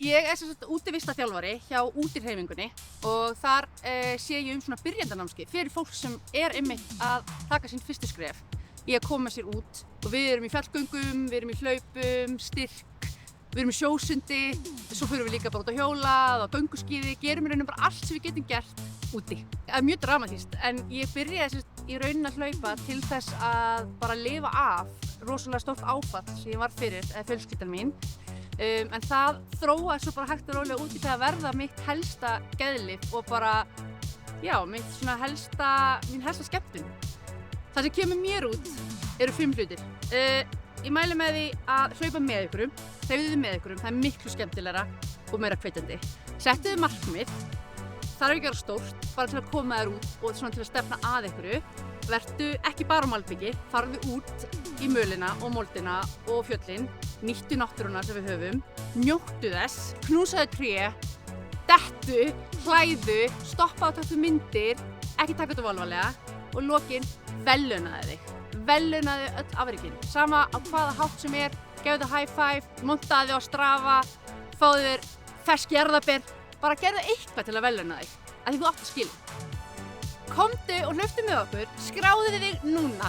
Ég sem sagt útivistarþjálfari hjá Útihreyfingunni og þar sé ég svona byrjendanámskeið fyrir fólk sem einmitt að taka sín fyrstu skref í að koma sér út. Og við erum í fjallgöngum, við erum í hlaupum, styrk, við erum í sjósundi, svo förum við líka bara út á hjólað, á gönguskíði, gerum í rauninni bara allt sem við getum gert úti. Það er mjög dramatískt en ég byrjaði í rauninni að hlaupa til þess að bara lifa af rosalega stórt áfall sem ég var fyrir, eða fjölskyldan mín. En það þróaði svo bara hægt og rólega út í það að verða mitt helsta geðlyf og bara, já, mín helsta skemmtun. Það sem kemur mér út eru 5 hlutir. Ég mæli með því að hlaupa með ykkurum, hreyfðu þið með ykkurum, það er miklu skemmtilegra og meira hvetjandi. Settu þið markmið, þarf ekki að vera stórt, bara til að koma þér út og svona til að stefna að ykkur. Vertu ekki bara á malbiki, farðu út í mölina og moldina og fjöllin, nýttu náttúruna sem við höfum, njóttu þess, knúsaðu tré, dettu, hlæðu, stoppa og taktu myndir, ekki taka þetta alvarlega og í lokin verðlaunaðu þig. Verðlaunaðu öll afrekin, sama á hvaða hátt sem gefðu high five, montaðu á Strava, fáðu þér fersk jarðarber, bara gerðu eitthvað til að verðlauna þig, af því þú átt að skilja. Komdu og hlauptu með okkur, skráðu þig núna.